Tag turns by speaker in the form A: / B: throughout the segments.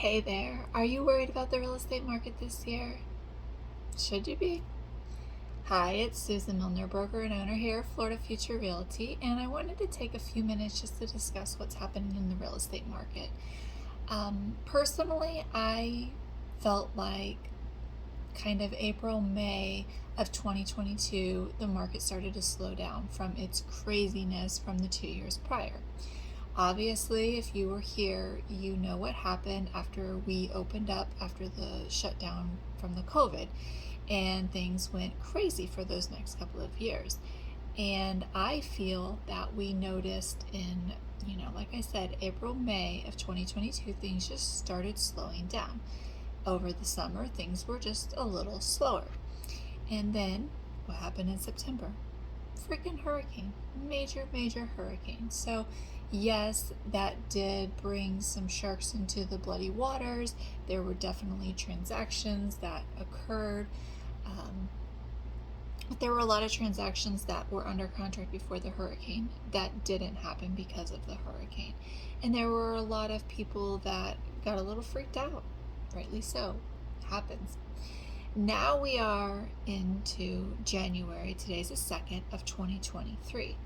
A: Hey there, are you worried about the real estate market this year? Should you be? Hi, it's Susan Milner, broker and owner here at Florida Future Realty, and I wanted to take a few minutes just to discuss what's happening in the real estate market. Personally, I felt like kind of April, May of 2022, the market started to slow down from its craziness from the 2 years prior. Obviously, if you were here, you know what happened after we opened up after the shutdown from the COVID, and things went crazy for those next couple of years. And I feel that we noticed in, like I said, April, May of 2022, things just started slowing down. Over the summer, things were just a little slower. And then what happened in September? Freaking hurricane, major hurricane. So yes, that did bring some sharks into the bloody waters. There were definitely transactions that occurred. But there were a lot of transactions that were under contract before the hurricane that didn't happen because of the hurricane. And there were a lot of people that got a little freaked out, rightly so. It happens. Now we are into January. Today's the 2nd of 2023.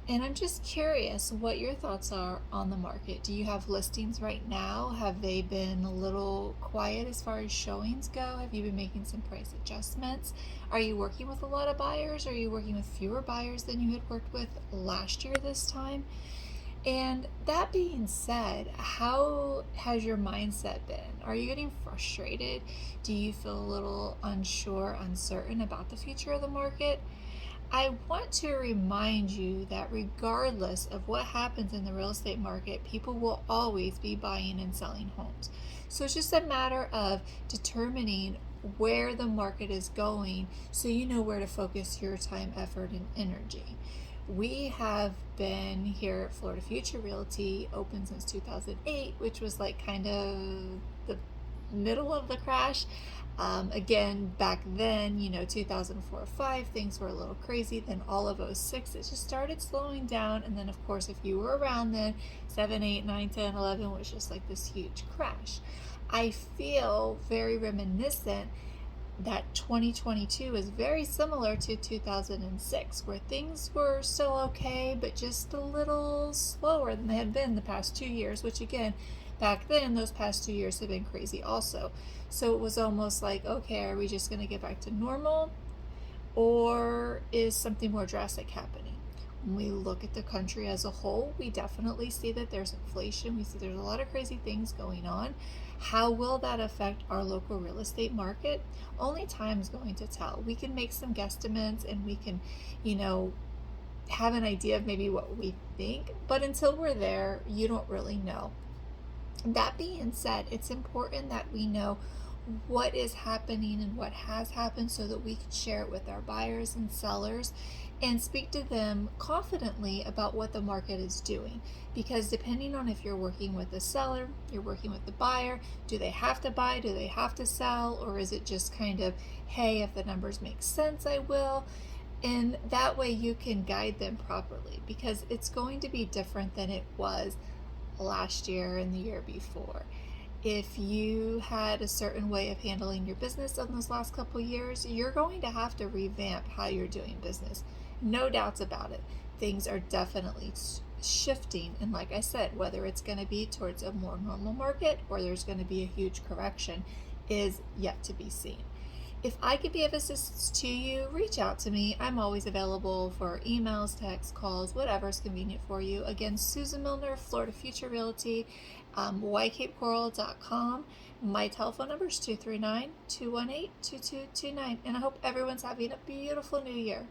A: And I'm just curious what your thoughts are on the market. Do you have listings right now? Have they been a little quiet as far as showings go? Have you been making some price adjustments? Are you working with a lot of buyers? Are you working with fewer buyers than you had worked with last year this time? And that being said, how has your mindset been? Are you getting frustrated? Do you feel a little unsure, uncertain about the future of the market? I want to remind you that regardless of what happens in the real estate market, people will always be buying and selling homes. So it's just a matter of determining where the market is going so you know where to focus your time, effort, and energy. We have been here at Florida Future Realty open since 2008, which was like kind of the middle of the crash. Again, back then, 2004-05, things were a little crazy. Then all of '06, it just started slowing down. And then, of course, if you were around then, 7, 8, 9, 10, 11 was just like this huge crash. I feel very reminiscent that 2022 is very similar to 2006, where things were still okay, but just a little slower than they had been the past 2 years, which again, back then, those past 2 years have been crazy also. So it was almost like, okay, are we just going to get back to normal? Or is something more drastic happening? When we look at the country as a whole, we definitely see that there's inflation. We see there's a lot of crazy things going on. How will that affect our local real estate market? Only time's going to tell. We can make some guesstimates and we can, have an idea of maybe what we think, but until we're there, you don't really know. That being said, it's important that we know what is happening and what has happened so that we can share it with our buyers and sellers and speak to them confidently about what the market is doing. Because depending on if you're working with a seller, you're working with the buyer, do they have to buy, do they have to sell, or is it just kind of, hey, if the numbers make sense, I will. And that way you can guide them properly, because it's going to be different than it was last year and the year before. If you had a certain way of handling your business in those last couple years, you're going to have to revamp how you're doing business. No doubts about it. Things are definitely shifting, and like I said, whether it's going to be towards a more normal market or there's going to be a huge correction is yet to be seen. If I could be of assistance to you, reach out to me. I'm always available for emails, texts, calls, whatever is convenient for you. Again, Susan Milner, Florida Future Realty, ycapecoral.com. My telephone number is 239-218-2229. And I hope everyone's having a beautiful new year.